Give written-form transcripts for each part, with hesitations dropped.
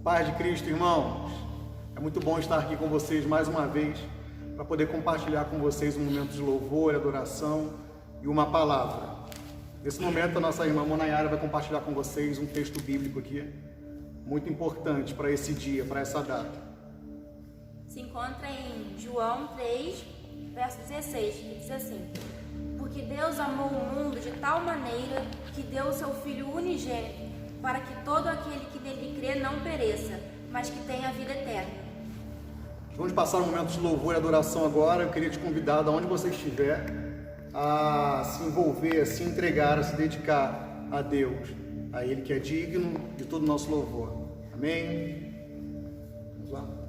Paz de Cristo, irmãos. É muito bom estar aqui com vocês mais uma vez para poder compartilhar com vocês um momento de louvor, adoração e uma palavra. Nesse momento, a nossa irmã Monayara vai compartilhar com vocês um texto bíblico aqui, muito importante para esse dia, para essa data. Se encontra em João 3, verso 16, que diz assim: Porque Deus amou o mundo de tal maneira que deu o seu Filho unigênito, para que todo aquele que nele crê não pereça, mas que tenha a vida eterna. Vamos passar um momento de louvor e adoração agora. Eu queria te convidar, de onde você estiver, a se envolver, a se entregar, a se dedicar a Deus, a Ele que é digno de todo o nosso louvor. Amém? Vamos lá.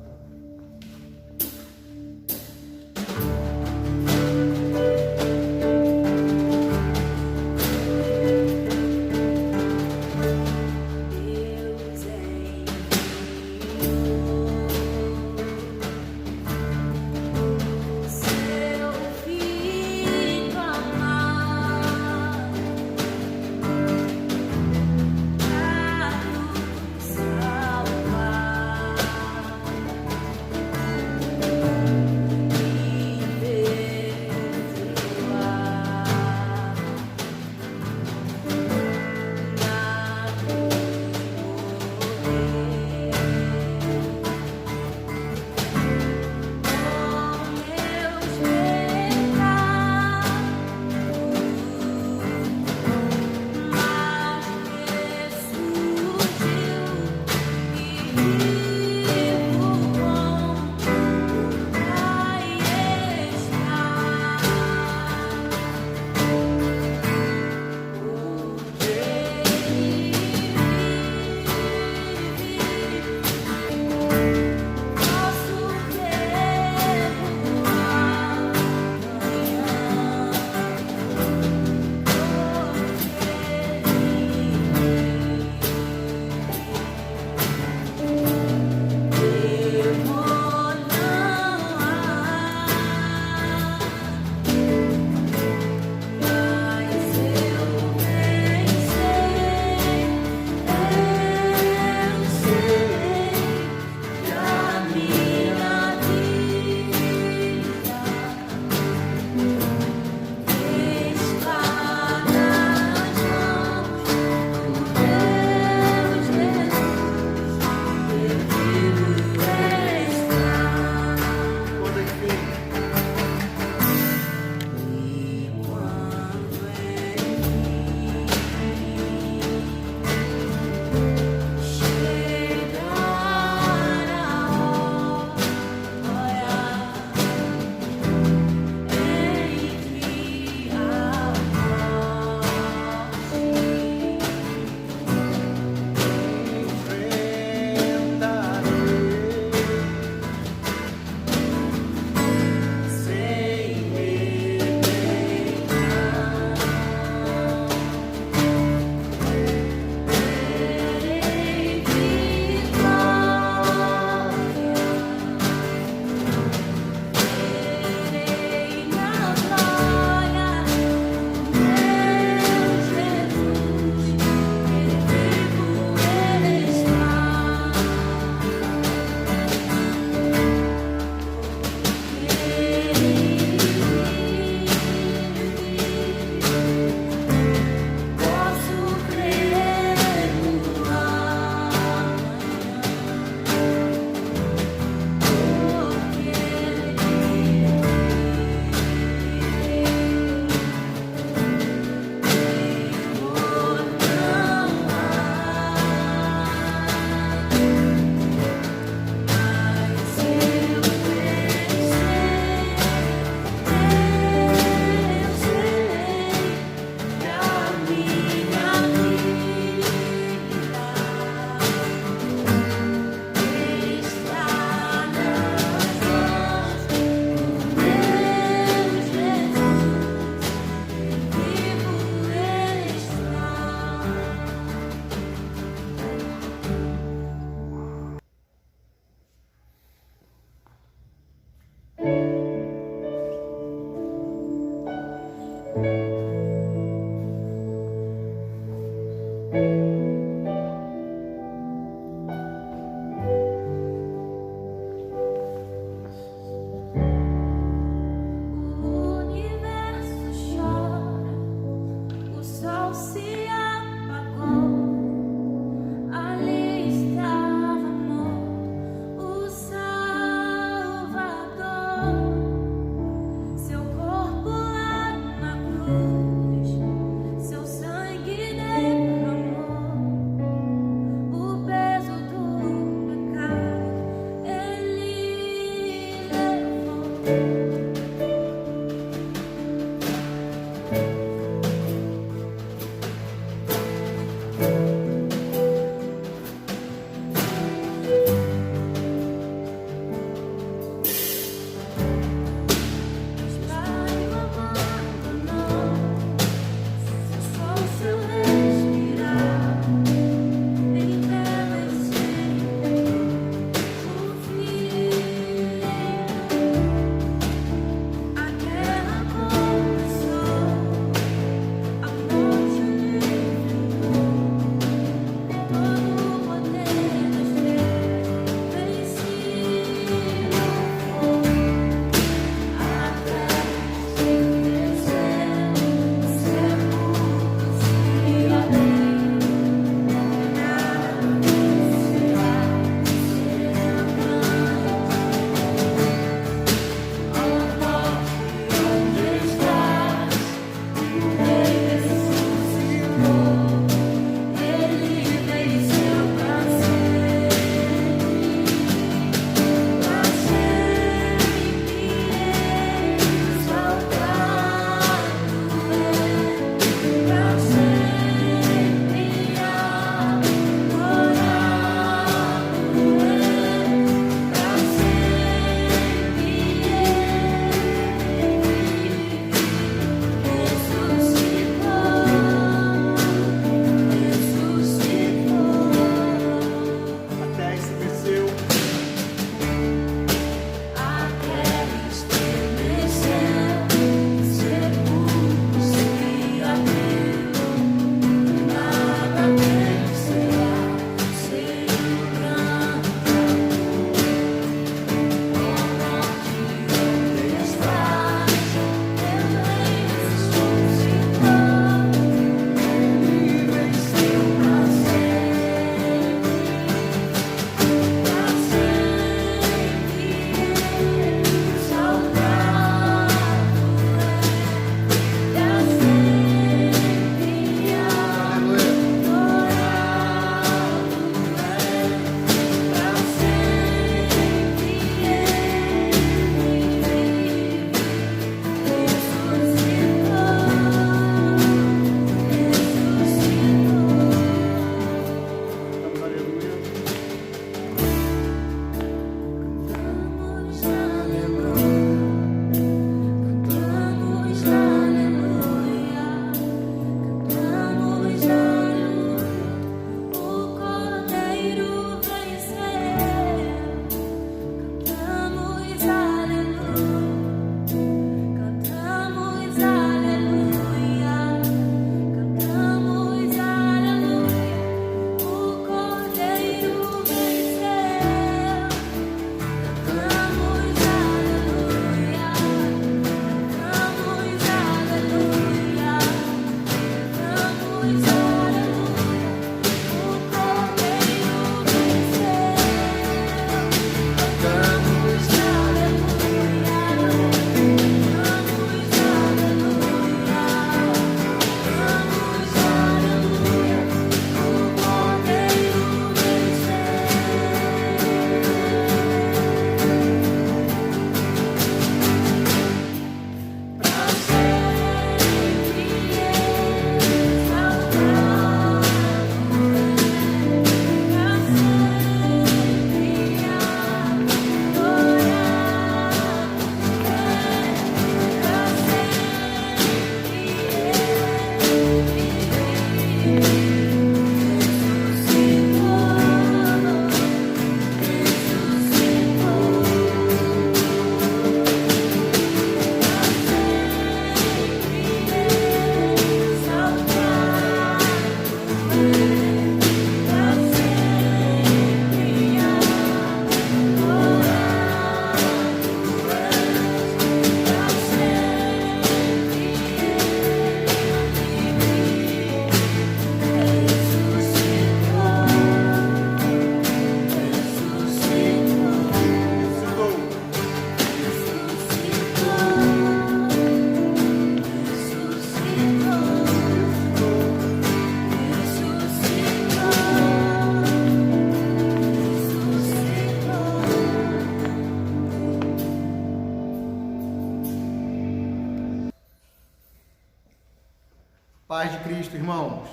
Cristo, irmãos,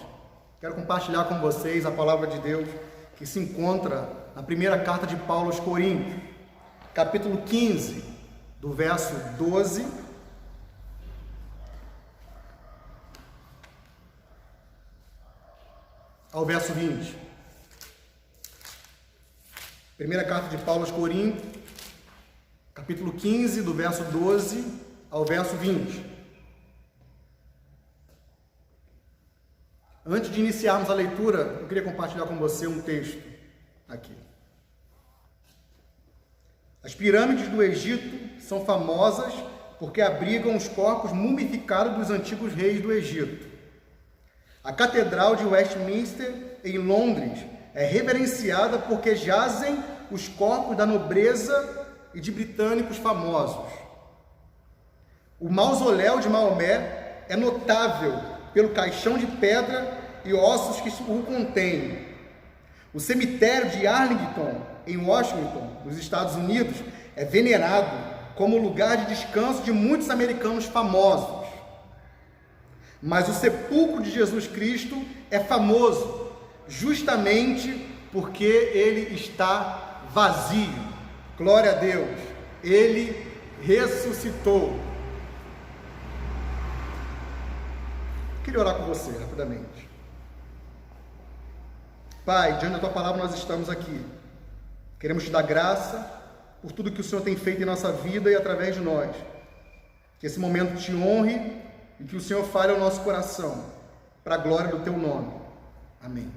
quero compartilhar com vocês a palavra de Deus que se encontra na primeira carta de Paulo aos Coríntios, capítulo 15, do verso 12 ao verso 20. Primeira carta de Paulo aos Coríntios, capítulo 15, do verso 12 ao verso 20. Antes de iniciarmos a leitura, eu queria compartilhar com você um texto aqui. As pirâmides do Egito são famosas porque abrigam os corpos mumificados dos antigos reis do Egito. A Catedral de Westminster, em Londres, é reverenciada porque jazem os corpos da nobreza e de britânicos famosos. O mausoléu de Maomé é notável pelo caixão de pedra e ossos que o contém. O cemitério de Arlington, em Washington, nos Estados Unidos, é venerado como lugar de descanso de muitos americanos famosos. Mas o sepulcro de Jesus Cristo é famoso justamente porque ele está vazio. Glória a Deus, ele ressuscitou. Queria orar com você rapidamente. Pai, diante da tua palavra nós estamos aqui. Queremos te dar graça por tudo que o Senhor tem feito em nossa vida e através de nós. Que esse momento te honre e que o Senhor fale ao nosso coração, para a glória do teu nome. Amém.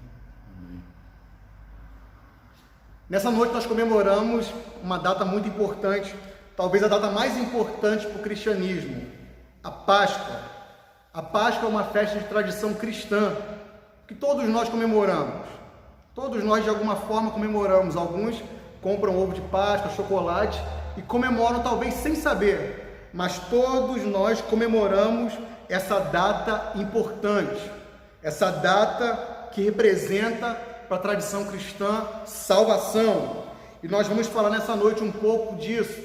Nessa noite nós comemoramos uma data muito importante, talvez a data mais importante para o cristianismo, a Páscoa. A Páscoa é uma festa de tradição cristã, que todos nós comemoramos. Todos nós de alguma forma comemoramos. Alguns compram ovo de Páscoa, chocolate e comemoram talvez sem saber, mas todos nós comemoramos essa data importante, essa data que representa para a tradição cristã salvação. E nós vamos falar nessa noite um pouco disso,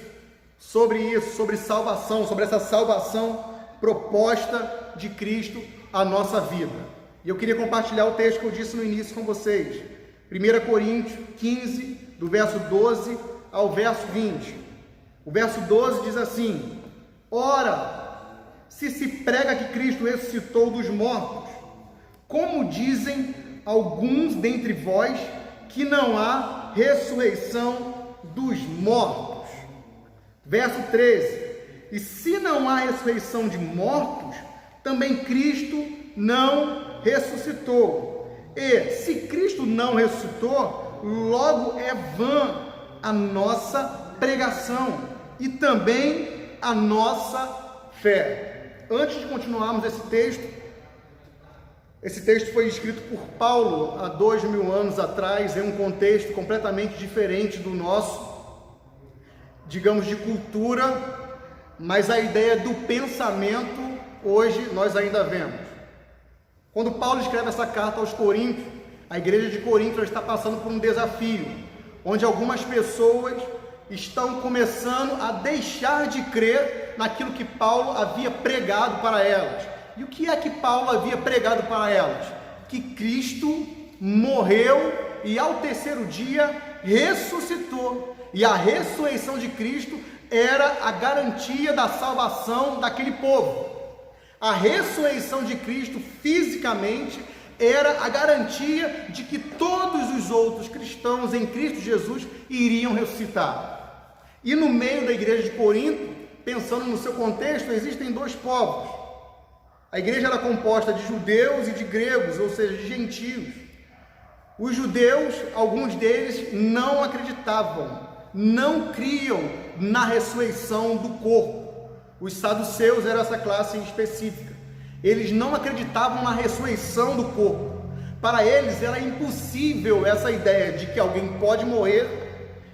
sobre salvação, sobre essa salvação proposta de Cristo à nossa vida. E eu queria compartilhar o texto que eu disse no início com vocês. 1 Coríntios 15, do verso 12 ao verso 20. O verso 12 diz assim: ora, se prega que Cristo ressuscitou dos mortos, como dizem alguns dentre vós que não há ressurreição dos mortos. Verso 13: e se não há ressurreição de mortos, também Cristo não ressuscitou. E se Cristo não ressuscitou, logo é vã a nossa pregação e também a nossa fé. Antes de continuarmos esse texto foi escrito por Paulo há 2000 anos atrás, em um contexto completamente diferente do nosso, digamos, de cultura, mas a ideia do pensamento hoje nós ainda vemos. Quando Paulo escreve essa carta aos Coríntios, a igreja de Corinto está passando por um desafio, onde algumas pessoas estão começando a deixar de crer naquilo que Paulo havia pregado para elas. E o que é que Paulo havia pregado para elas? Que Cristo morreu e ao terceiro dia ressuscitou. E a ressurreição de Cristo era a garantia da salvação daquele povo. A ressurreição de Cristo fisicamente era a garantia de que todos os outros cristãos em Cristo Jesus iriam ressuscitar. E no meio da igreja de Corinto, pensando no seu contexto, existem dois povos. A igreja era composta de judeus e de gregos, ou seja, de gentios. Os judeus, alguns deles, não acreditavam, não criam na ressurreição do corpo. Os saduceus eram essa classe em específica. Eles não acreditavam na ressurreição do corpo. Para eles era impossível essa ideia de que alguém pode morrer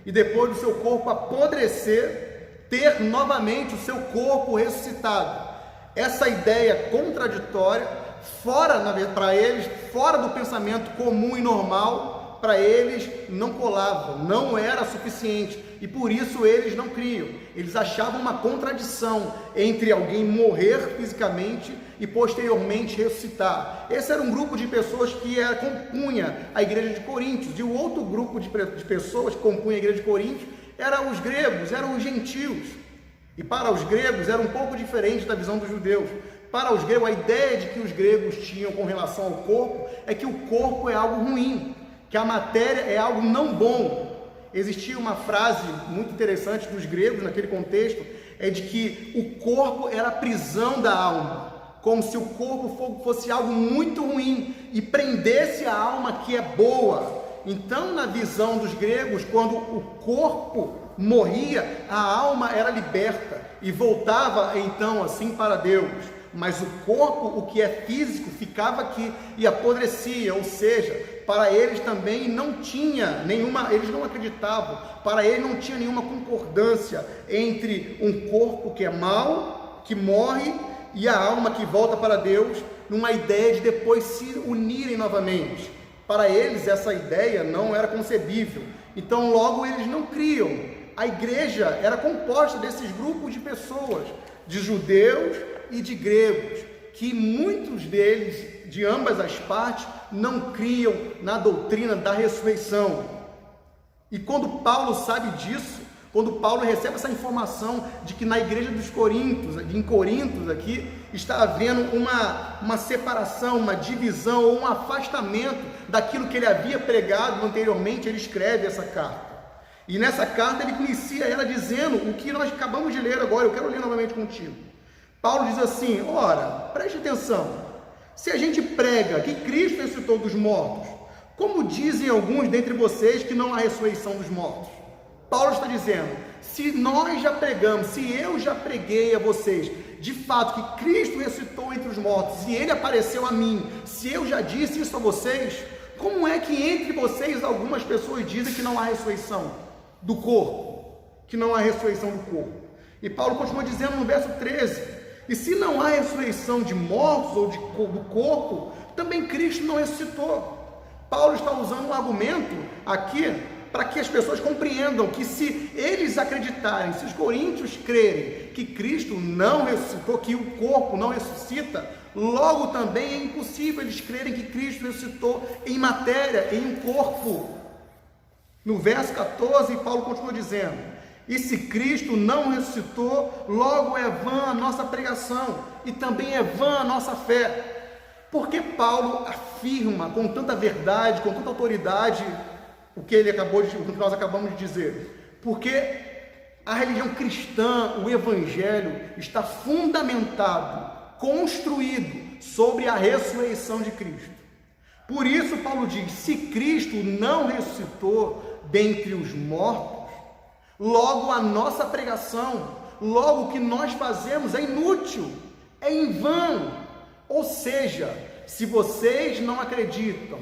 e depois do seu corpo apodrecer, ter novamente o seu corpo ressuscitado. Essa ideia contraditória, para eles, fora do pensamento comum e normal, para eles não colava, não era suficiente, e por isso eles não criam. Eles achavam uma contradição entre alguém morrer fisicamente e posteriormente ressuscitar. Esse era um grupo de pessoas que compunha a igreja de Coríntios, e o outro grupo de pessoas que compunha a igreja de Coríntios eram os gregos, eram os gentios. E para os gregos era um pouco diferente da visão dos judeus. Para os gregos, a ideia de que os gregos tinham com relação ao corpo é que o corpo é algo ruim, que a matéria é algo não bom. Existia uma frase muito interessante dos gregos naquele contexto, é de que o corpo era a prisão da alma, como se o corpo fosse algo muito ruim e prendesse a alma que é boa. Então, na visão dos gregos, quando o corpo morria, a alma era liberta e voltava então assim para Deus. Mas o corpo, o que é físico, ficava aqui e apodrecia, ou seja, para eles também não tinha nenhuma, eles não acreditavam, para eles não tinha nenhuma concordância entre um corpo que é mau, que morre, e a alma que volta para Deus, numa ideia de depois se unirem novamente. Para eles essa ideia não era concebível, então logo eles não criam. A igreja era composta desses grupos de pessoas, de judeus e de gregos, que muitos deles, de ambas as partes, não criam na doutrina da ressurreição. E quando Paulo sabe disso, quando Paulo recebe essa informação de que na igreja dos Coríntios, em Corinto aqui, está havendo uma separação, uma divisão ou um afastamento daquilo que ele havia pregado anteriormente, ele escreve essa carta. E nessa carta ele inicia ela dizendo o que nós acabamos de ler agora, eu quero ler novamente contigo. Paulo diz assim: ora, preste atenção, se a gente prega que Cristo ressuscitou dos mortos, como dizem alguns dentre vocês que não há ressurreição dos mortos? Paulo está dizendo, se nós já pregamos, se eu já preguei a vocês, de fato, que Cristo ressuscitou entre os mortos, e Ele apareceu a mim, se eu já disse isso a vocês, como é que entre vocês algumas pessoas dizem que não há ressurreição do corpo? Que não há ressurreição do corpo. E Paulo continua dizendo no verso 13, e se não há ressurreição de mortos ou do corpo, também Cristo não ressuscitou. Paulo está usando um argumento aqui para que as pessoas compreendam que se eles acreditarem, se os coríntios crerem que Cristo não ressuscitou, que o corpo não ressuscita, logo também é impossível eles crerem que Cristo ressuscitou em matéria, em um corpo. No verso 14, Paulo continua dizendo, e se Cristo não ressuscitou, logo é vã a nossa pregação, e também é vã a nossa fé. Porque Paulo afirma com tanta verdade, com tanta autoridade, o que nós acabamos de dizer? Porque a religião cristã, o evangelho, está fundamentado, construído sobre a ressurreição de Cristo. Por isso Paulo diz, se Cristo não ressuscitou dentre os mortos, logo a nossa pregação, logo o que nós fazemos é inútil, é em vão. Ou seja, se vocês não acreditam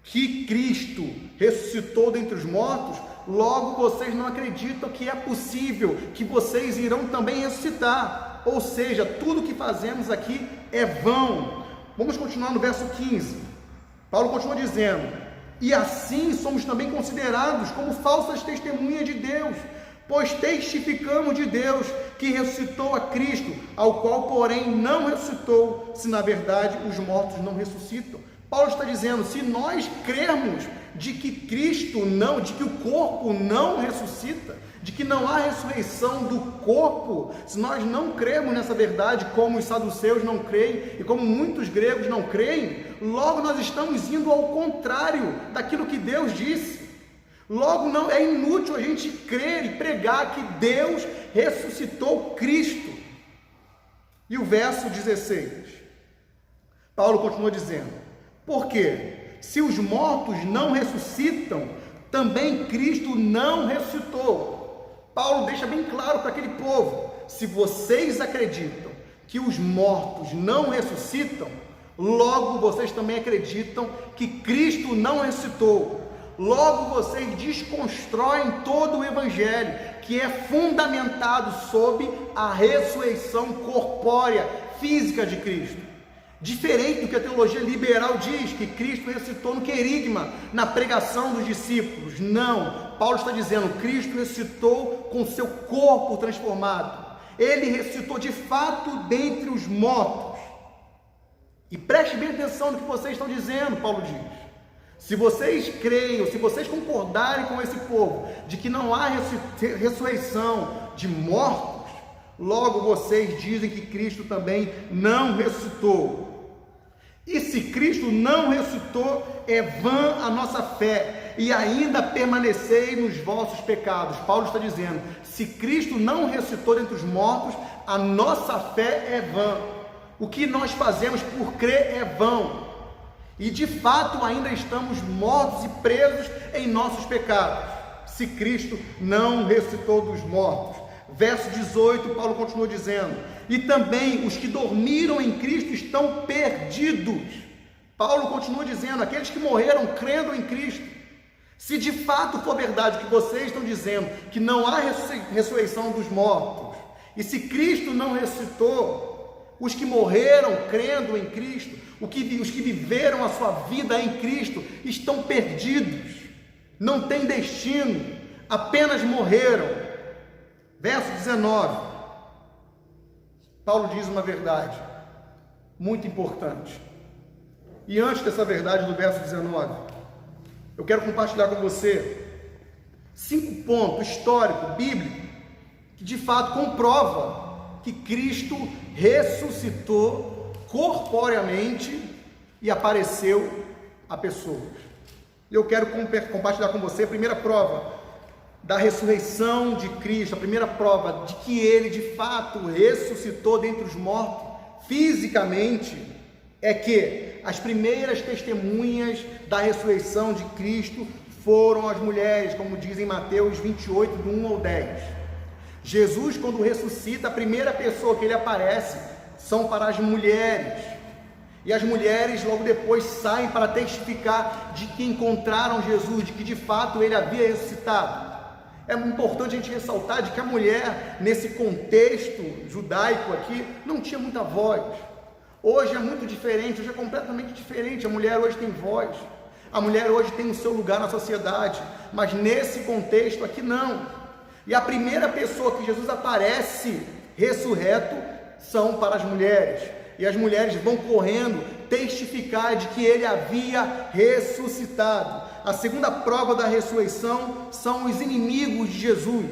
que Cristo ressuscitou dentre os mortos, logo vocês não acreditam que é possível que vocês irão também ressuscitar. Ou seja, tudo que fazemos aqui é vão. Vamos continuar no verso 15. Paulo continua dizendo, e assim somos também considerados como falsas testemunhas de Deus, pois testificamos de Deus que ressuscitou a Cristo, ao qual porém não ressuscitou, se na verdade os mortos não ressuscitam. Paulo está dizendo, se nós crermos de que Cristo não, de que o corpo não ressuscita, de que não há ressurreição do corpo, se nós não cremos nessa verdade, como os saduceus não creem, e como muitos gregos não creem, logo nós estamos indo ao contrário daquilo que Deus disse. Logo não é inútil a gente crer e pregar que Deus ressuscitou Cristo. E o verso 16, Paulo continua dizendo, porque se os mortos não ressuscitam, também Cristo não ressuscitou. Paulo deixa bem claro para aquele povo, se vocês acreditam que os mortos não ressuscitam, logo vocês também acreditam que Cristo não ressuscitou. Logo vocês desconstroem todo o evangelho, que é fundamentado sob a ressurreição corpórea, física de Cristo. Diferente do que a teologia liberal diz, que Cristo ressuscitou no querigma, na pregação dos discípulos. Não, Paulo está dizendo, Cristo ressuscitou com seu corpo transformado. Ele ressuscitou de fato dentre os mortos. E preste bem atenção no que vocês estão dizendo, Paulo diz. Se vocês creem, ou se vocês concordarem com esse povo, de que não há ressurreição de mortos, logo vocês dizem que Cristo também não ressuscitou. E se Cristo não ressuscitou, é vã a nossa fé, e ainda permaneceis nos vossos pecados. Paulo está dizendo, se Cristo não ressuscitou dentre os mortos, a nossa fé é vã. O que nós fazemos por crer é vão. E de fato ainda estamos mortos e presos em nossos pecados, se Cristo não ressuscitou dos mortos. Verso 18, Paulo continua dizendo, e também os que dormiram em Cristo estão perdidos. Paulo continua dizendo, aqueles que morreram crendo em Cristo. Se de fato for verdade o que vocês estão dizendo, que não há ressurreição dos mortos, e se Cristo não ressuscitou, os que morreram crendo em Cristo, os que viveram a sua vida em Cristo, estão perdidos, não têm destino, apenas morreram. Verso 19, Paulo diz uma verdade muito importante. E antes dessa verdade do verso 19, eu quero compartilhar com você 5 pontos históricos, bíblicos, que de fato comprova que Cristo ressuscitou corporeamente e apareceu a pessoas. Eu quero compartilhar com você a primeira prova da ressurreição de Cristo, a primeira prova de que Ele de fato ressuscitou dentre os mortos fisicamente, é que as primeiras testemunhas da ressurreição de Cristo foram as mulheres, como diz em Mateus 28, do 1 ao 10. Jesus, quando ressuscita, a primeira pessoa que Ele aparece são para as mulheres, e as mulheres logo depois saem para testificar de que encontraram Jesus, de que de fato Ele havia ressuscitado. É importante a gente ressaltar de que a mulher, nesse contexto judaico aqui, não tinha muita voz. Hoje é muito diferente, hoje é completamente diferente. A mulher hoje tem voz, a mulher hoje tem o seu lugar na sociedade, mas nesse contexto aqui não. E a primeira pessoa que Jesus aparece ressurreto são para as mulheres. E as mulheres vão correndo testificar de que Ele havia ressuscitado. A segunda prova da ressurreição são os inimigos de Jesus.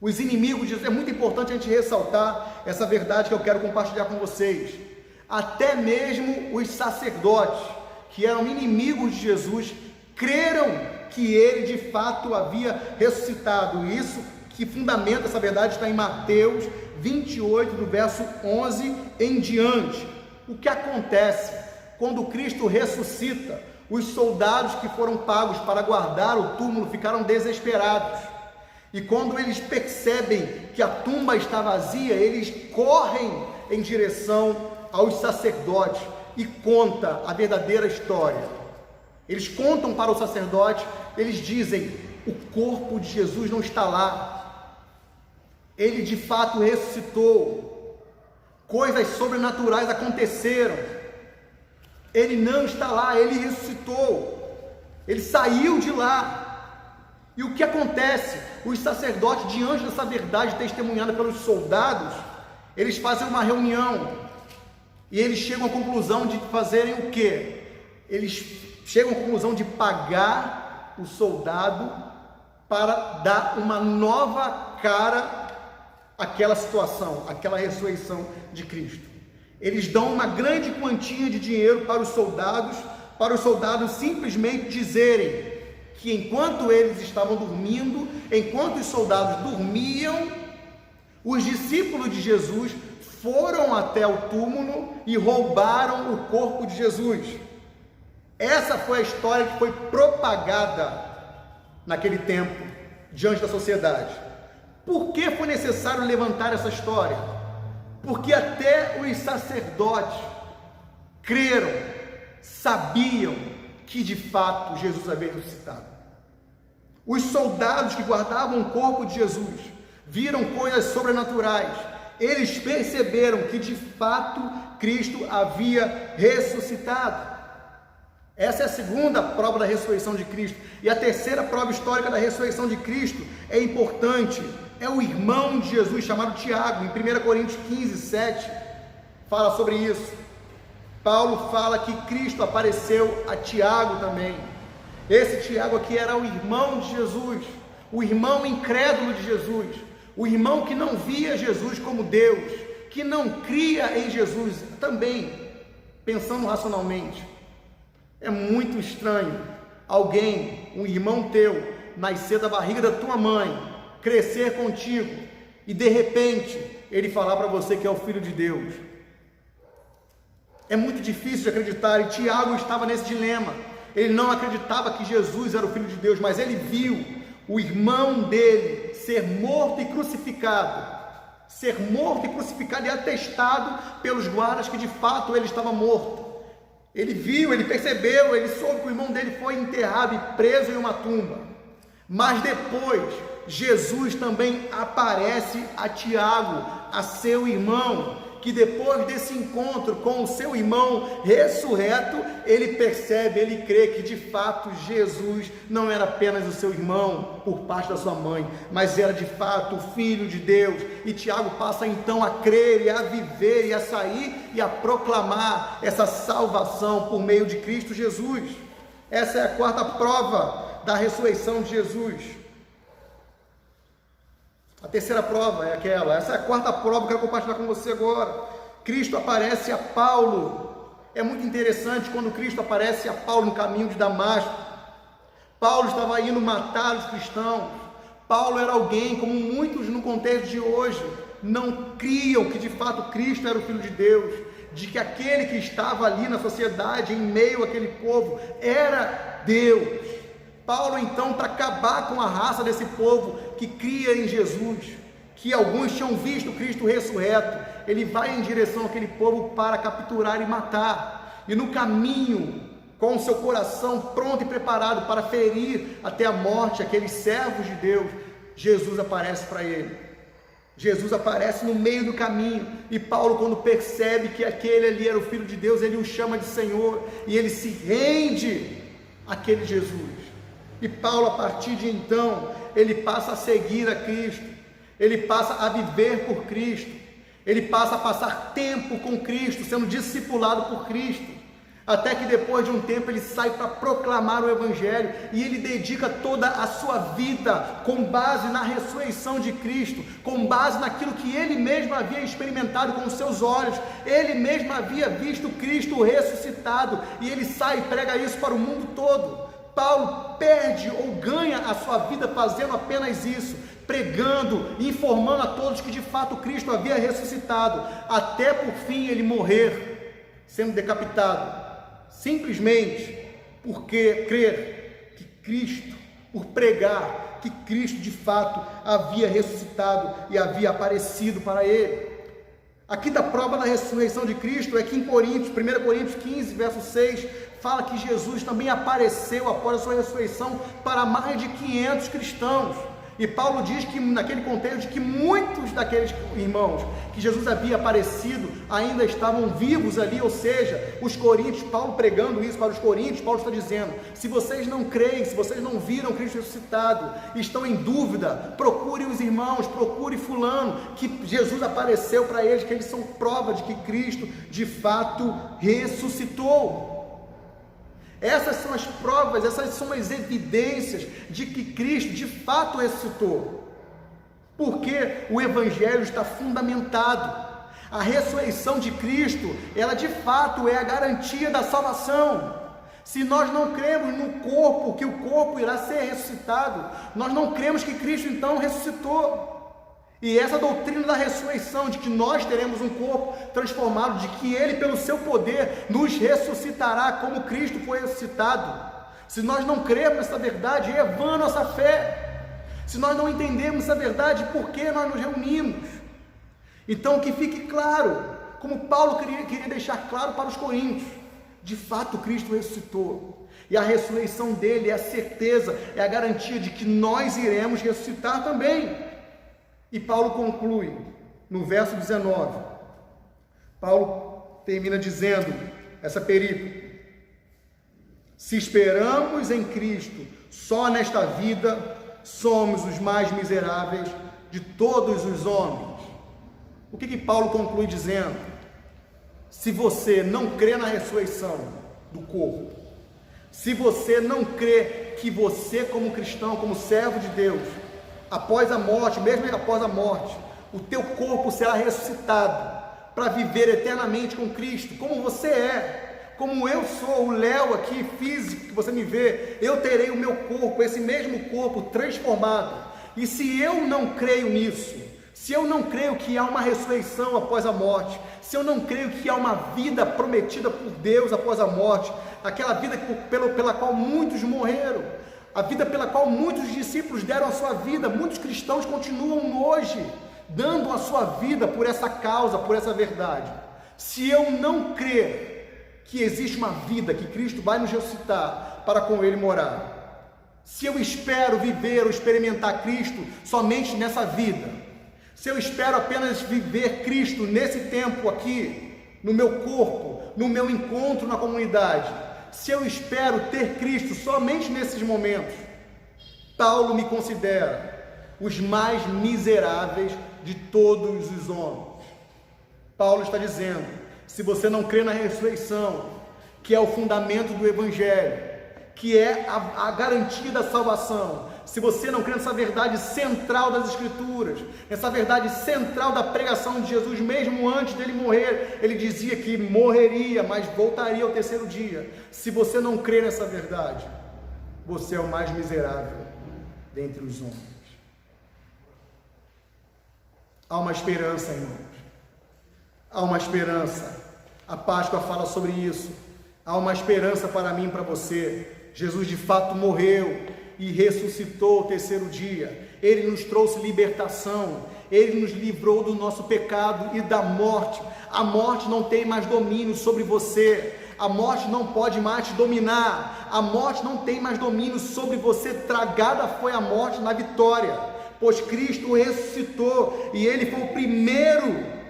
Os inimigos de Jesus, é muito importante a gente ressaltar essa verdade que eu quero compartilhar com vocês. Até mesmo os sacerdotes, que eram inimigos de Jesus, creram que Ele de fato havia ressuscitado. Isso que fundamenta essa verdade está em Mateus 28, do verso 11 em diante. O que acontece quando Cristo ressuscita? Os soldados que foram pagos para guardar o túmulo ficaram desesperados. E quando eles percebem que a tumba está vazia, eles correm em direção aos sacerdotes e contam a verdadeira história. Eles contam para o sacerdote, eles dizem, o corpo de Jesus não está lá. Ele de fato ressuscitou. Coisas sobrenaturais aconteceram. Ele não está lá, Ele ressuscitou. Ele saiu de lá. E o que acontece? Os sacerdotes, diante dessa verdade testemunhada pelos soldados, eles fazem uma reunião. E eles chegam à conclusão de fazerem o quê? Eles chegam à conclusão de pagar o soldado para dar uma nova cara àquela situação, àquela ressurreição de Cristo. Eles dão uma grande quantia de dinheiro para os soldados simplesmente dizerem que enquanto eles estavam dormindo, enquanto os soldados dormiam, os discípulos de Jesus foram até o túmulo e roubaram o corpo de Jesus. Essa foi a história que foi propagada naquele tempo, diante da sociedade. Por que foi necessário levantar essa história? Porque até os sacerdotes creram, sabiam que de fato Jesus havia ressuscitado. Os soldados que guardavam o corpo de Jesus viram coisas sobrenaturais eles perceberam que de fato Cristo havia ressuscitado. Essa é a segunda prova da ressurreição de Cristo. E a terceira prova histórica da ressurreição de Cristo é importante. É o irmão de Jesus, chamado Tiago, em 1 Coríntios 15, 7, fala sobre isso. Paulo fala que Cristo apareceu a Tiago também. Esse Tiago aqui era o irmão de Jesus, o irmão incrédulo de Jesus, o irmão que não via Jesus como Deus, que não cria em Jesus também, pensando racionalmente. É muito estranho alguém, um irmão teu, nascer da barriga da tua mãe, crescer contigo e de repente ele falar para você que é o Filho de Deus. É muito difícil de acreditar, e Tiago estava nesse dilema. Ele não acreditava que Jesus era o Filho de Deus, mas ele viu o irmão dele ser morto e crucificado. Ser morto e crucificado e atestado pelos guardas que de fato ele estava morto. Ele viu, ele percebeu, ele soube que o irmão dele foi enterrado e preso em uma tumba. Mas depois, Jesus também aparece a Tiago, a seu irmão, que depois desse encontro com o seu irmão ressurreto, ele percebe, ele crê que de fato Jesus não era apenas o seu irmão por parte da sua mãe, mas era de fato o Filho de Deus. E Tiago passa então a crer e a viver e a sair e a proclamar essa salvação por meio de Cristo Jesus. Essa é a quarta prova da ressurreição de Jesus. A terceira prova é aquela, essa é a quarta prova que eu quero compartilhar com você agora. Cristo aparece a Paulo. É muito interessante quando Cristo aparece a Paulo no caminho de Damasco. Paulo estava indo matar os cristãos. Paulo era alguém, como muitos no contexto de hoje, não criam que de fato Cristo era o Filho de Deus, de que aquele que estava ali na sociedade, em meio àquele povo, era Deus. Paulo então, para acabar com a raça desse povo que cria em Jesus, que alguns tinham visto Cristo ressurreto, ele vai em direção àquele povo para capturar e matar, e no caminho, com o seu coração pronto e preparado para ferir até a morte aqueles servos de Deus, Jesus aparece para ele. Jesus aparece no meio do caminho, e Paulo, quando percebe que aquele ali era o Filho de Deus, ele o chama de Senhor, e ele se rende àquele Jesus. E Paulo, a partir de então, ele passa a seguir a Cristo, ele passa a viver por Cristo, ele passa a passar tempo com Cristo, sendo discipulado por Cristo, até que depois de um tempo ele sai para proclamar o Evangelho, e ele dedica toda a sua vida com base na ressurreição de Cristo, com base naquilo que ele mesmo havia experimentado com os seus olhos. Ele mesmo havia visto Cristo ressuscitado, e ele sai e prega isso para o mundo todo. Paulo perde ou ganha a sua vida fazendo apenas isso, pregando, informando a todos que de fato Cristo havia ressuscitado, até por fim ele morrer, sendo decapitado, simplesmente porque crer que Cristo, por pregar que Cristo de fato havia ressuscitado e havia aparecido para ele. A quinta prova da ressurreição de Cristo é que em Coríntios, 1 Coríntios 15, verso 6, fala que Jesus também apareceu após a sua ressurreição para mais de 500 cristãos. E Paulo diz que naquele contexto que muitos daqueles irmãos que Jesus havia aparecido ainda estavam vivos ali, ou seja, os coríntios, Paulo pregando isso para os coríntios, Paulo está dizendo: se vocês não creem, se vocês não viram Cristo ressuscitado, estão em dúvida, procure os irmãos, procure fulano, que Jesus apareceu para eles, que eles são prova de que Cristo de fato ressuscitou. Essas são as provas, essas são as evidências de que Cristo de fato ressuscitou, porque o Evangelho está fundamentado. A ressurreição de Cristo, ela de fato é a garantia da salvação. Se nós não cremos no corpo, que o corpo irá ser ressuscitado, nós não cremos que Cristo então ressuscitou. E essa doutrina da ressurreição, de que nós teremos um corpo transformado, de que Ele, pelo seu poder, nos ressuscitará como Cristo foi ressuscitado. Se nós não cremos nessa verdade, é vã nossa fé. Se nós não entendemos essa verdade, por que nós nos reunimos? Então, que fique claro, como Paulo queria deixar claro para os coríntios, de fato Cristo ressuscitou. E a ressurreição dele é a certeza, é a garantia de que nós iremos ressuscitar também. E Paulo conclui no verso 19, Paulo termina dizendo essa perícope: se esperamos em Cristo só nesta vida, somos os mais miseráveis de todos os homens. O que Paulo conclui dizendo? Se você não crê na ressurreição do corpo, se você não crê que você, como cristão, como servo de Deus, após a morte, mesmo após a morte, o teu corpo será ressuscitado para viver eternamente com Cristo, como você é, como eu sou, o Léo aqui, físico, que você me vê, eu terei o meu corpo, esse mesmo corpo transformado. E se eu não creio nisso, se eu não creio que há uma ressurreição após a morte, se eu não creio que há uma vida prometida por Deus após a morte, aquela vida pela qual muitos morreram, a vida pela qual muitos discípulos deram a sua vida, muitos cristãos continuam hoje dando a sua vida por essa causa, por essa verdade. Se eu não crer que existe uma vida, que Cristo vai nos ressuscitar para com Ele morar, se eu espero viver ou experimentar Cristo somente nessa vida, se eu espero apenas viver Cristo nesse tempo aqui, no meu corpo, no meu encontro na comunidade, se eu espero ter Cristo somente nesses momentos, Paulo me considera os mais miseráveis de todos os homens. Paulo está dizendo: se você não crê na ressurreição, que é o fundamento do Evangelho, que é a garantia da salvação, se você não crê nessa verdade central das Escrituras, nessa verdade central da pregação de Jesus, mesmo antes dele morrer, ele dizia que morreria, mas voltaria ao terceiro dia. Se você não crê nessa verdade, você é o mais miserável dentre os homens. Há uma esperança, irmãos. Há uma esperança. A Páscoa fala sobre isso. Há uma esperança para mim e para você. Jesus de fato morreu e ressuscitou ao terceiro dia. Ele nos trouxe libertação. Ele nos livrou do nosso pecado e da morte. A morte não tem mais domínio sobre você. A morte não pode mais te dominar. A morte não tem mais domínio sobre você. Tragada foi a morte na vitória, pois Cristo ressuscitou e Ele foi o primeiro.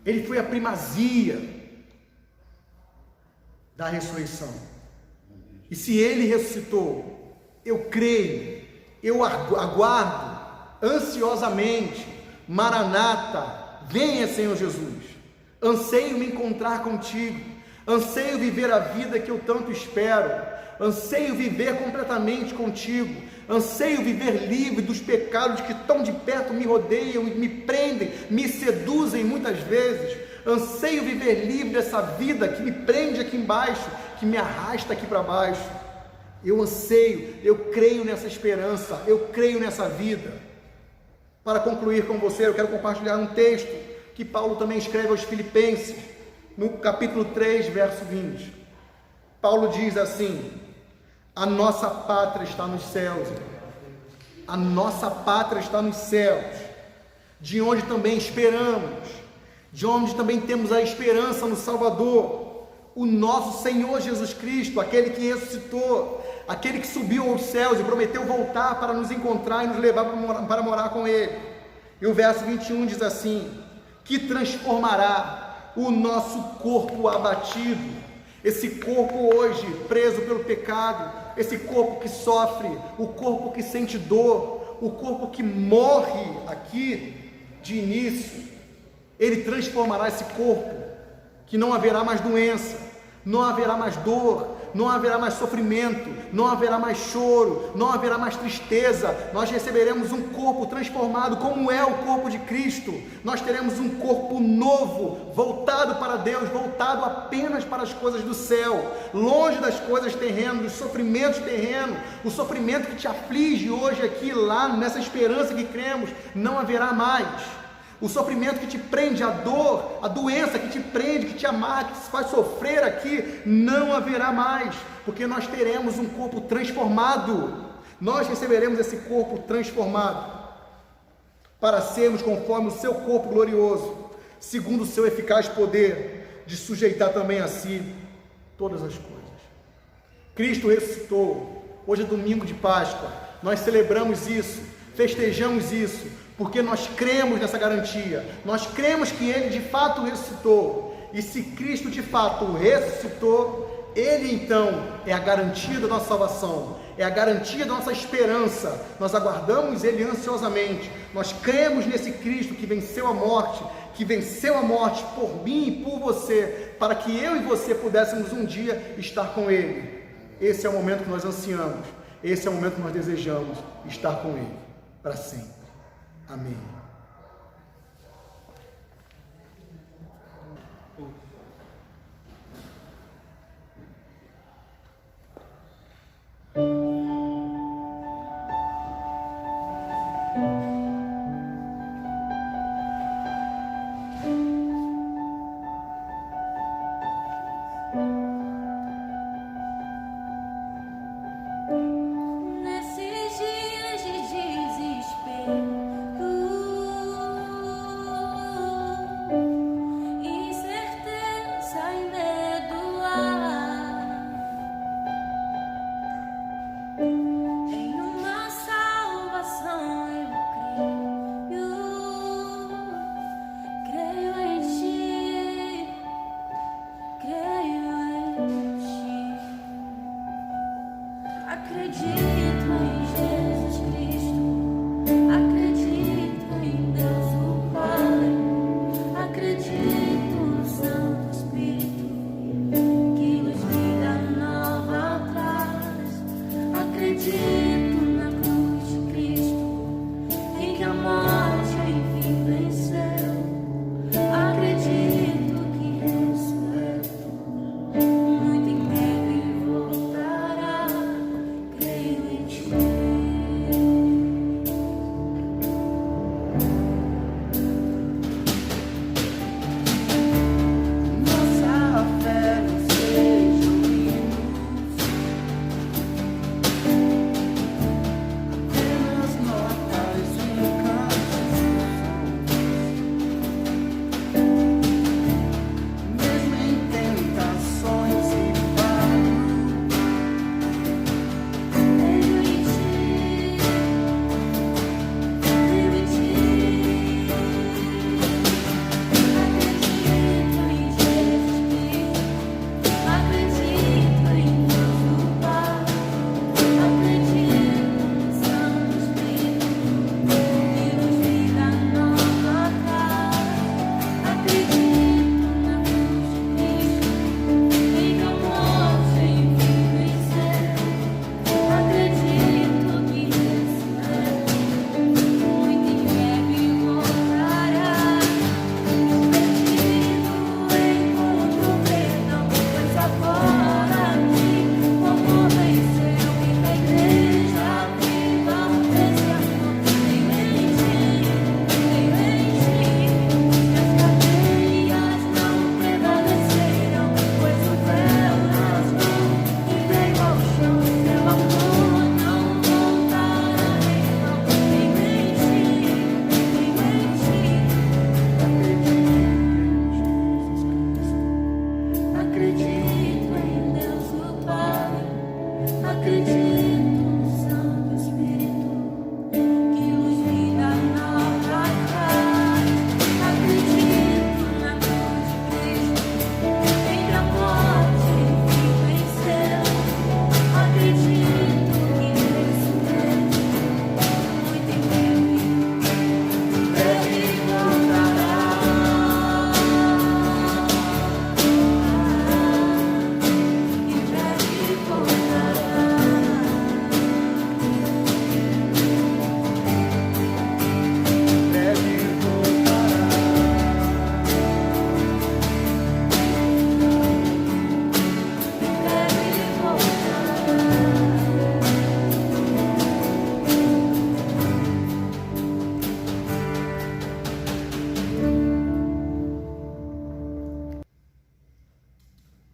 Ele foi a primazia da ressurreição. E se Ele ressuscitou, eu creio, eu aguardo ansiosamente, Maranata, venha Senhor Jesus. Anseio me encontrar contigo, anseio viver a vida que eu tanto espero, anseio viver completamente contigo, anseio viver livre dos pecados que tão de perto me rodeiam e me prendem, me seduzem muitas vezes. Anseio viver livre dessa vida que me prende aqui embaixo, que me arrasta aqui para baixo. Eu anseio, eu creio nessa esperança, eu creio nessa vida. Para concluir com você, eu quero compartilhar um texto que Paulo também escreve aos Filipenses, no capítulo 3, verso 20. Paulo diz assim: a nossa pátria está nos céus, a nossa pátria está nos céus, de onde também esperamos, de onde também temos a esperança no Salvador, o nosso Senhor Jesus Cristo, aquele que ressuscitou, aquele que subiu aos céus e prometeu voltar para nos encontrar e nos levar para morar com Ele. E o verso 21 diz assim: que transformará o nosso corpo abatido, esse corpo hoje preso pelo pecado, esse corpo que sofre, o corpo que sente dor, o corpo que morre aqui de início. Ele transformará esse corpo, que não haverá mais doença, não haverá mais dor, não haverá mais sofrimento, não haverá mais choro, não haverá mais tristeza. Nós receberemos um corpo transformado, como é o corpo de Cristo. Nós teremos um corpo novo, voltado para Deus, voltado apenas para as coisas do céu, longe das coisas terrenas, dos sofrimentos terrenos. O sofrimento que te aflige hoje aqui, lá, nessa esperança que cremos, não haverá mais. O sofrimento que te prende, a dor, a doença que te prende, que te amarra, que te faz sofrer aqui, não haverá mais, porque nós teremos um corpo transformado. Nós receberemos esse corpo transformado para sermos conforme o seu corpo glorioso, segundo o seu eficaz poder de sujeitar também a si todas as coisas. Cristo ressuscitou. Hoje é domingo de Páscoa, nós celebramos isso, festejamos isso, porque nós cremos nessa garantia, nós cremos que Ele de fato ressuscitou, e se Cristo de fato ressuscitou, Ele então é a garantia da nossa salvação, é a garantia da nossa esperança. Nós aguardamos Ele ansiosamente, nós cremos nesse Cristo que venceu a morte por mim e por você, para que eu e você pudéssemos um dia estar com Ele. Esse é o momento que nós ansiamos, esse é o momento que nós desejamos, estar com Ele para sempre. Amém. Nesses dias de desespero, incerteza e medo há, em uma salvação eu creio em Ti, creio em Ti. Acredito em Jesus Cristo, acredito em Deus o Pai, acredito no Santo Espírito, que nos vida nova traz. Acredito na cruz de Cristo, em que a morte enfim venceu. Acredito que ressurreto, muito em breve voltará. Creio em Ti. Nossa fé não seja mimos, apenas notas e cantos, mesmo em tentações e fatos. Creio em Ti, creio em Ti. Acredito em Jesus Cristo, acredito em Deus o Pai, acredito no Santo Espírito, que nos vida nova traz. Acredito na cruz de Cristo, em que a morte enfim venceu. Acredito que ressurreto, muito em breve voltará. Perdido encontro perdão, pois agora aqui o amor venceu. E da igreja viva o deserto, creio em Ti, creio em Ti. As cadeias não prevaleceram, pois o véu rasgou e veio ao chão. Seu amor não voltará em vão. Creio em Ti, creio em Ti. Acredito em Deus o Pai, acredito no Santo Espírito, que nos vida nova traz. Acredito na cruz de Cristo, em que a morte enfim venceu. Acredito que ressurreto, muito em breve voltará. Em breve voltará. Breve voltará. Em breve voltará.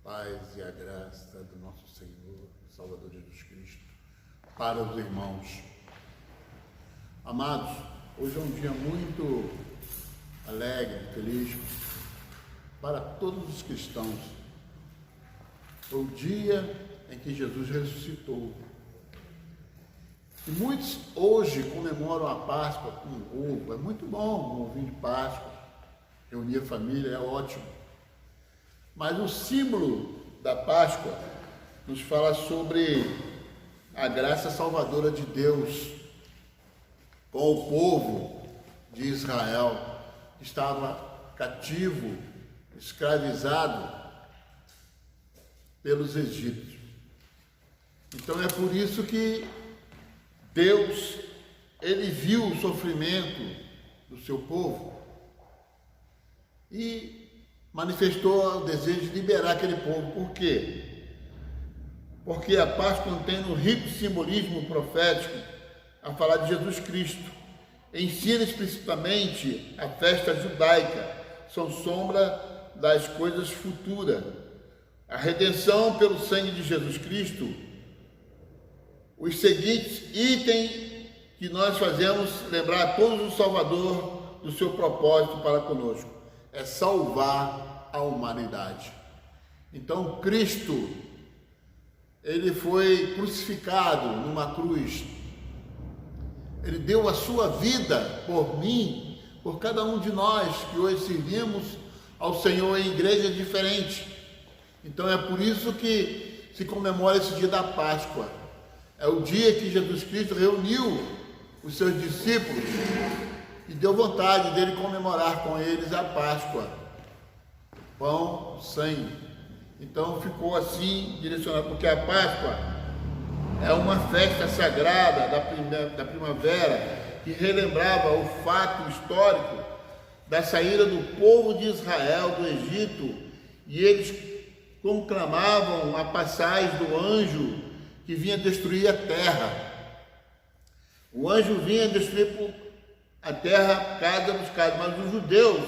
Paz e a graça do nosso Senhor, Salvador Jesus Cristo, para os irmãos. Amados, hoje é um dia muito alegre, feliz para todos os cristãos. Foi o dia em que Jesus ressuscitou. E muitos hoje comemoram a Páscoa com ovo. É muito bom um ovinho de Páscoa, reunir a família, é ótimo. Mas o símbolo da Páscoa nos fala sobre a graça salvadora de Deus com o povo de Israel, que estava cativo, escravizado pelos egípcios. Então é por isso que Deus, ele viu o sofrimento do seu povo e manifestou o desejo de liberar aquele povo. Por quê? Porque a Páscoa contém um rico simbolismo profético a falar de Jesus Cristo. Ensina explicitamente a festa judaica, são sombra das coisas futuras. A redenção pelo sangue de Jesus Cristo. Os seguintes itens que nós fazemos lembrar a todos o Salvador do seu propósito para conosco. É salvar a humanidade. Então Cristo, ele foi crucificado numa cruz. Ele deu a sua vida por mim, por cada um de nós que hoje servimos ao Senhor em igrejas diferentes. Então é por isso que se comemora esse dia da Páscoa. É o dia que Jesus Cristo reuniu os seus discípulos e deu vontade dele comemorar com eles a Páscoa. Pão, sangue. Então ficou assim direcionado, porque a Páscoa é uma festa sagrada da primavera que relembrava o fato histórico da saída do povo de Israel do Egito, e eles conclamavam a passagem do anjo que vinha destruir a terra. O anjo vinha destruir a terra casa dos casos, mas os judeus,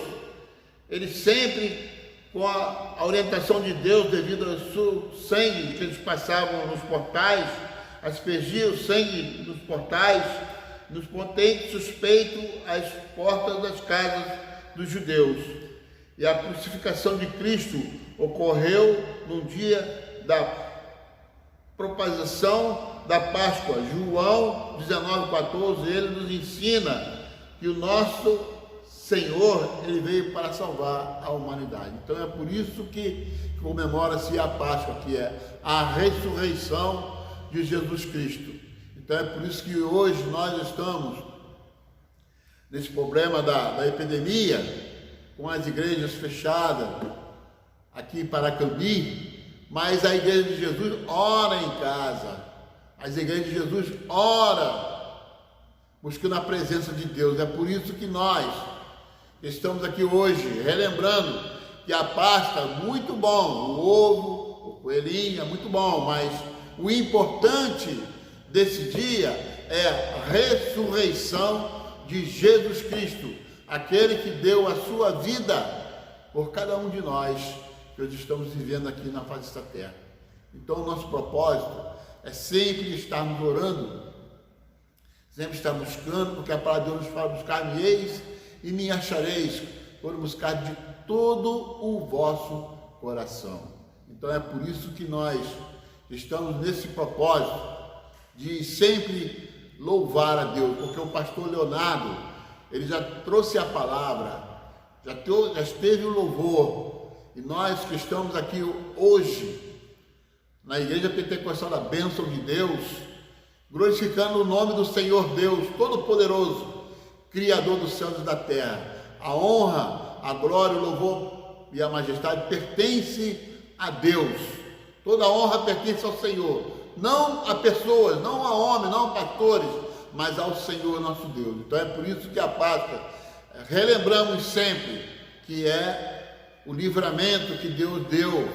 eles sempre, com a orientação de Deus, devido ao seu sangue que eles passavam nos portais, aspergiam o sangue nos portais, nos potentes suspeitos às portas das casas dos judeus. E a crucificação de Cristo ocorreu no dia da proposição da Páscoa. João 19,14, ele nos ensina que o nosso Senhor, ele veio para salvar a humanidade. Então é por isso que comemora-se a Páscoa, que é a ressurreição de Jesus Cristo. Então é por isso que hoje nós estamos nesse problema da epidemia, com as igrejas fechadas aqui em Paracambi, mas a igreja de Jesus ora em casa. As igrejas de Jesus ora buscando a presença de Deus. É por isso que nós estamos aqui hoje relembrando que a Páscoa é muito bom, o ovo, o coelhinho é muito bom, mas o importante desse dia é a ressurreição de Jesus Cristo, aquele que deu a sua vida por cada um de nós que hoje estamos vivendo aqui na face desta terra. Então o nosso propósito é sempre estarmos orando, sempre estar buscando, porque a palavra de Deus nos fala: buscar-me-eis e me achareis, por buscar de todo o vosso coração. Então é por isso que nós estamos nesse propósito de sempre louvar a Deus, porque o pastor Leonardo, ele já trouxe a palavra, já esteve o louvor, e nós que estamos aqui hoje na Igreja Pentecostal da Bênção de Deus, glorificando o nome do Senhor Deus Todo-Poderoso, Criador dos céus e da terra. A honra, a glória, o louvor e a majestade pertence a Deus. Toda a honra pertence ao Senhor, não a pessoas, não a homens, não a pastores, mas ao Senhor nosso Deus. Então é por isso que a Páscoa, relembramos sempre que é o livramento que Deus deu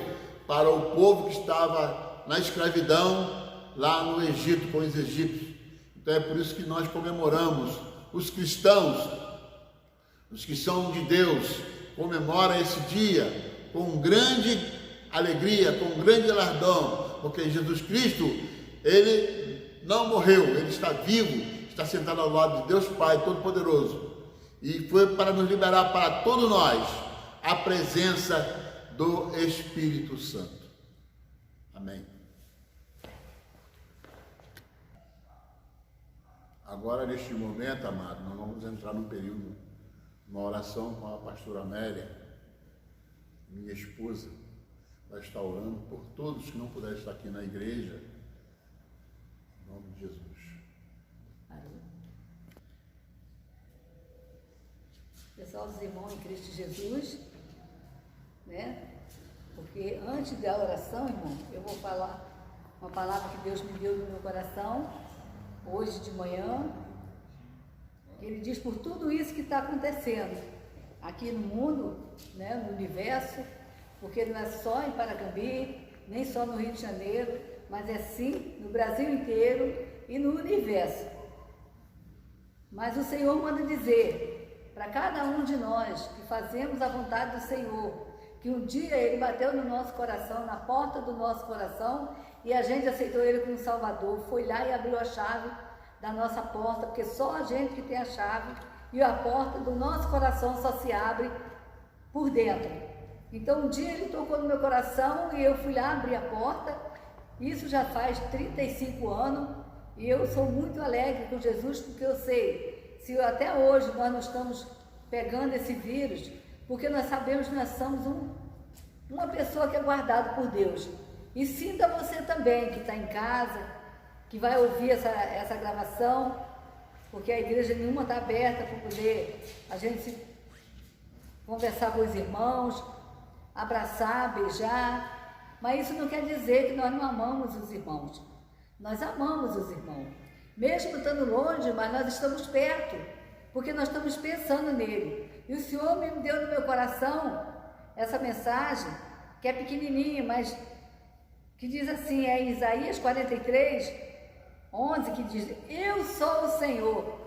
para o povo que estava na escravidão lá no Egito com os egípcios. Então é por isso que nós comemoramos. Os cristãos, os que são de Deus, comemoram esse dia com grande alegria, com grande galardão, porque Jesus Cristo, ele não morreu, ele está vivo, está sentado ao lado de Deus Pai Todo-Poderoso, e foi para nos liberar para todos nós a presença do Espírito Santo. Amém. Agora, neste momento, amado, nós vamos entrar num período, uma oração com a pastora Amélia, minha esposa, vai estar orando por todos que não puderem estar aqui na igreja, em nome de Jesus. Pessoal dos irmãos em Cristo Jesus, né? Porque antes da oração, irmão, eu vou falar uma palavra que Deus me deu no meu coração, hoje de manhã. Ele diz por tudo isso que está acontecendo aqui no mundo, né, no universo, porque não é só em Paracambi, nem só no Rio de Janeiro, mas é sim no Brasil inteiro e no universo. Mas o Senhor manda dizer para cada um de nós que fazemos a vontade do Senhor, que um dia Ele bateu no nosso coração, na porta do nosso coração, e a gente aceitou Ele como Salvador, foi lá e abriu a chave da nossa porta, porque só a gente que tem a chave, e a porta do nosso coração só se abre por dentro. Então um dia Ele tocou no meu coração e eu fui lá abrir a porta. Isso já faz 35 anos e eu sou muito alegre com Jesus, porque eu sei, se até hoje nós não estamos pegando esse vírus, porque nós sabemos que nós somos uma pessoa que é guardada por Deus. E sinta você também que está em casa, que vai ouvir essa gravação, porque a igreja nenhuma está aberta para poder a gente conversar com os irmãos, abraçar, beijar, mas isso não quer dizer que nós não amamos os irmãos. Nós amamos os irmãos, mesmo estando longe, mas nós estamos perto, porque nós estamos pensando nele. E o Senhor me deu no meu coração essa mensagem, que é pequenininha, mas que diz assim, é Isaías 43, 11, que diz: eu sou o Senhor,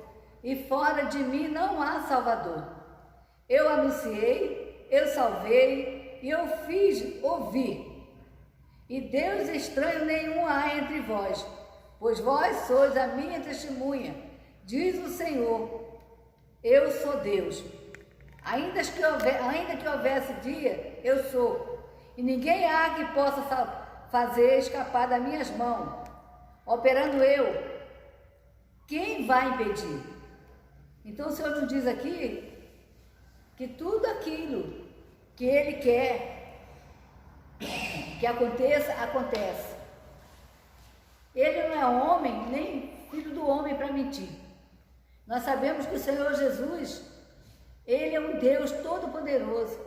e fora de mim não há Salvador. Eu anunciei, eu salvei, e eu fiz ouvir. E Deus estranho nenhum há entre vós, pois vós sois a minha testemunha, diz o Senhor, eu sou Deus. Ainda que houvesse dia, eu sou, e ninguém há que possa fazer escapar das minhas mãos. Operando eu, quem vai impedir? Então o Senhor nos diz aqui que tudo aquilo que Ele quer que aconteça, acontece. Ele não é homem, nem filho do homem para mentir. Nós sabemos que o Senhor Jesus, Ele é um Deus todo-poderoso.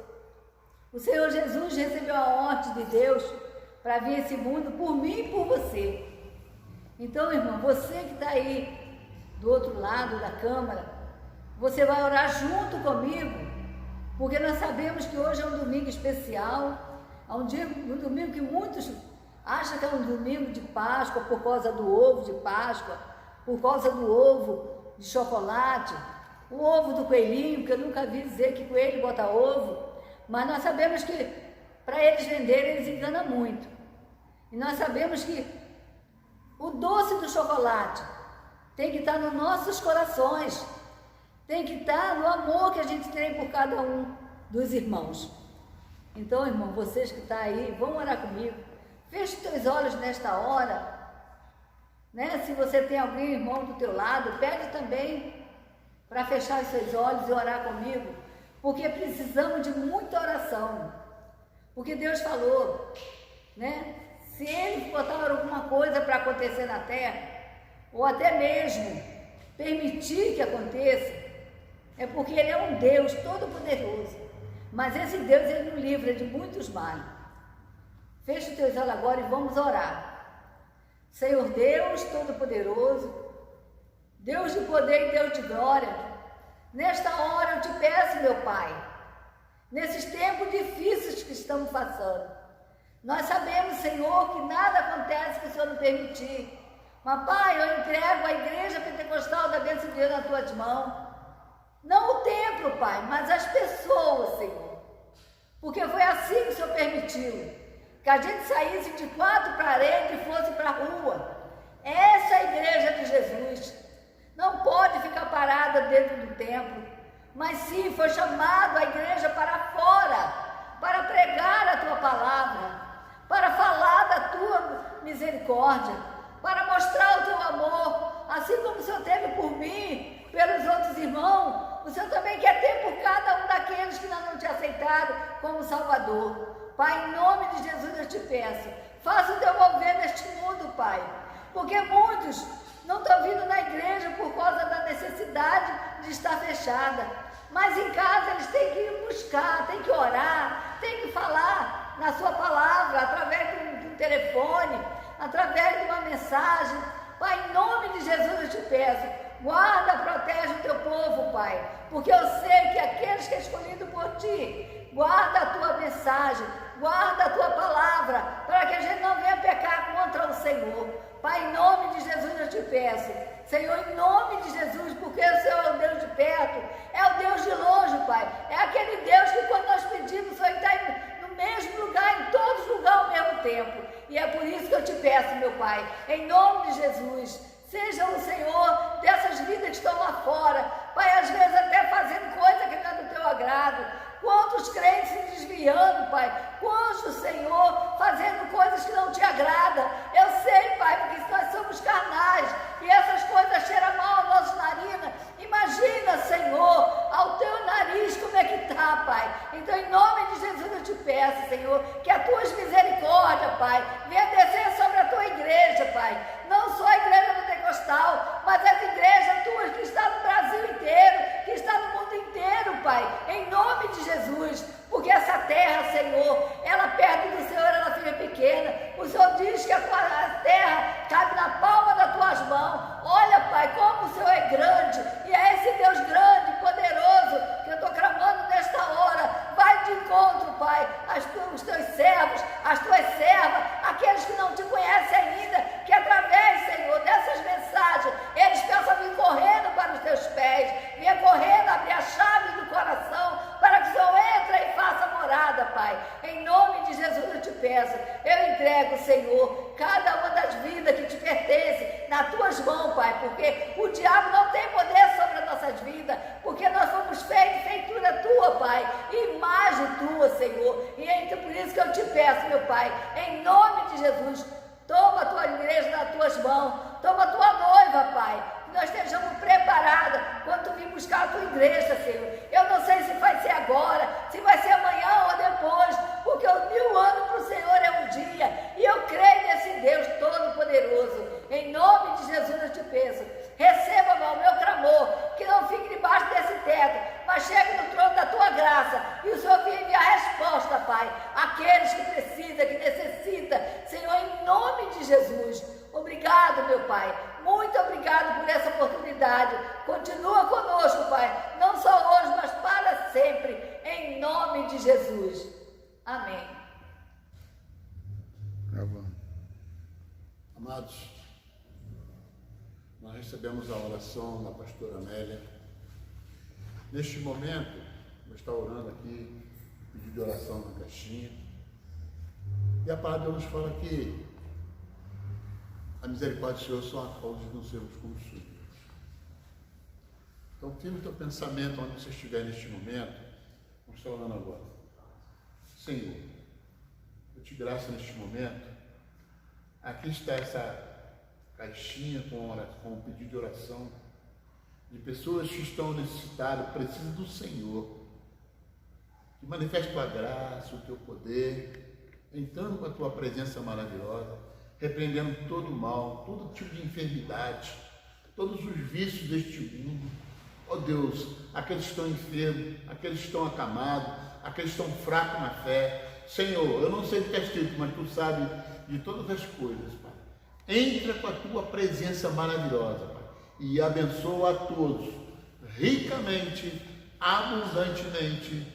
O Senhor Jesus recebeu a ordem de Deus para vir a esse mundo por mim e por você. Então, irmão, você que está aí do outro lado da câmara, você vai orar junto comigo, porque nós sabemos que hoje é um domingo especial, é um domingo que muitos acham que é um domingo de Páscoa por causa do ovo de Páscoa, por causa do ovo de chocolate, o ovo do coelhinho, porque eu nunca vi dizer que coelho bota ovo, mas nós sabemos que para eles venderem, eles enganam muito. E nós sabemos que o doce do chocolate tem que estar nos nossos corações, tem que estar no amor que a gente tem por cada um dos irmãos. Então, irmão, vocês que estão aí, vão orar comigo. Feche os teus olhos nesta hora, né? Se você tem algum irmão do teu lado, pede também para fechar os seus olhos e orar comigo, porque precisamos de muita oração. Porque Deus falou, né? Se Ele botar alguma coisa para acontecer na terra, ou até mesmo permitir que aconteça, é porque Ele é um Deus todo-poderoso. Mas esse Deus, Ele nos livra de muitos males. Feche os teus olhos agora e vamos orar. Senhor Deus todo-poderoso, Deus de poder e Deus de glória, nesta hora eu te peço, meu Pai, nesses tempos difíceis que estamos passando, nós sabemos, Senhor, que nada acontece que o Senhor não permitir. Mas, Pai, eu entrego a igreja pentecostal da bênção de Deus nas tuas mãos. Não o templo, Pai, mas as pessoas, Senhor. Porque foi assim que o Senhor permitiu. Que a gente saísse de 4 paredes e fosse para a rua. Essa é a igreja de Jesus. Não pode ficar parada dentro do templo. Mas sim, foi chamado a igreja para fora, para pregar a tua palavra, para falar da tua misericórdia, para mostrar o teu amor, assim como o Senhor teve por mim o Senhor também quer ter por cada um daqueles que não te aceitaram como Salvador. Pai, em nome de Jesus eu te peço, faça o teu mover neste mundo, Pai, porque muitos não estão vindo na igreja por causa da necessidade de estar fechada, mas em casa eles têm que ir buscar, têm que orar, têm que falar na sua palavra, através de um telefone, através de uma mensagem. Pai, em nome de Jesus eu te peço, guarda, protege o teu povo, Pai, porque eu sei que aqueles que é escolhido por ti, guarda a tua mensagem, guarda a tua palavra, para que a gente não venha pecar contra o Senhor. Pai, em nome de Jesus eu te peço, Senhor, em nome de Jesus, porque o Senhor é o Deus de perto, é o Deus de longe, Pai, é aquele Deus que quando nós pedimos, o Senhor está no mesmo lugar, em todos os lugares ao mesmo tempo, e é por isso que eu te peço, meu Pai, em nome de Jesus, seja o Senhor dessas vidas que estão lá fora, Pai, às vezes até fazendo coisa que não é do teu agrado. Quantos crentes se desviando, Pai, quantos, Senhor, fazendo coisas que não te agradam. Eu sei, Pai, porque nós somos carnais e essas coisas cheiram mal a nossa narina. Imagina, Senhor, ao teu nariz como é que está, Pai. Então, em nome de Jesus eu te peço, Senhor, que as tuas misericórdias, Pai, venha descer sobre a tua igreja, Pai. Não só a igreja pentecostal, mas as igrejas tuas que estão no Brasil inteiro, que estão no mundo inteiro, Pai, em nome de Jesus, porque essa terra, Senhor, ela perto do Senhor, ela fica pequena. O Senhor diz que a terra cabe na palma das tuas mãos. Olha, Pai, como o Senhor é grande, e é esse Deus grande, poderoso, que eu estou clamando nesta hora. Vai de encontro, Pai, os teus servos, as tuas servas, aqueles que não te conhecem ainda, que através, Senhor, dessas mensagens, eles possam vir correndo para os teus pés, venha correndo, abrir a chave do coração, para que o Senhor entre e faça morada, Pai. Em nome de Jesus eu te peço, eu entrego, Senhor, cada uma das vidas que te pertence nas tuas mãos, Pai, porque o diabo não tem poder sobre as nossas vidas, porque nós fomos feitos, feitura tua, Pai, imagem tua, Senhor, e é por isso que eu te peço, meu Pai, em nome de Jesus, toma a tua igreja nas tuas mãos, toma a tua noiva, Pai, que nós estejamos preparadas quando tu vir buscar a tua igreja, Senhor. Eu não sei se vai ser agora, se vai ser amanhã ou depois, porque os 1000 anos para o Senhor é um dia, e eu creio nesse Deus Todo-Poderoso. Em nome de Jesus eu te peço, receba, o meu clamor, que não fique debaixo desse teto, mas chegue no trono da tua graça, e o Senhor venha enviar a resposta, Pai, àqueles que precisam, que necessitam, Senhor, em nome de Jesus. Obrigado, meu Pai, muito obrigado por essa oportunidade. Continua conosco, Pai, não só hoje, mas para sempre, em nome de Jesus. Amém. Gravando. Amados, nós recebemos a oração da pastora Amélia. Neste momento, eu estou orando aqui, pedido de oração na caixinha, e a palavra de Deus nos fala que a misericórdia do Senhor são a causa de não sermos consumidos. Então, firme o teu pensamento onde você estiver neste momento. Vamos estar orando agora. Senhor, eu te graço neste momento. Aqui está essa caixinha com um pedido de oração de pessoas que estão necessitadas, precisam do Senhor. Que manifeste tua graça, o teu poder, entrando com a tua presença maravilhosa, repreendendo todo o mal, todo tipo de enfermidade, todos os vícios deste mundo. Ó Deus, aqueles que estão enfermos, aqueles que estão acamados, aqueles que estão fracos na fé. Senhor, eu não sei o que está escrito, mas tu sabes de todas as coisas, Pai. Entra com a tua presença maravilhosa, Pai, e abençoa a todos, ricamente, abundantemente,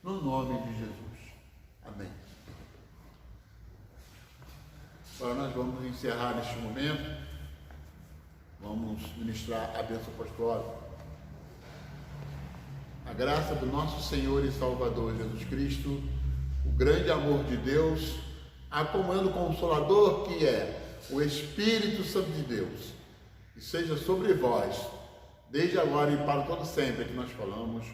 no nome de Jesus. Amém. Agora nós vamos encerrar neste momento, vamos ministrar a bênção apostólica. A graça do nosso Senhor e Salvador Jesus Cristo, o grande amor de Deus, a comunhão do Consolador, que é o Espírito Santo de Deus, e seja sobre vós, desde agora e para todo sempre, que nós falamos.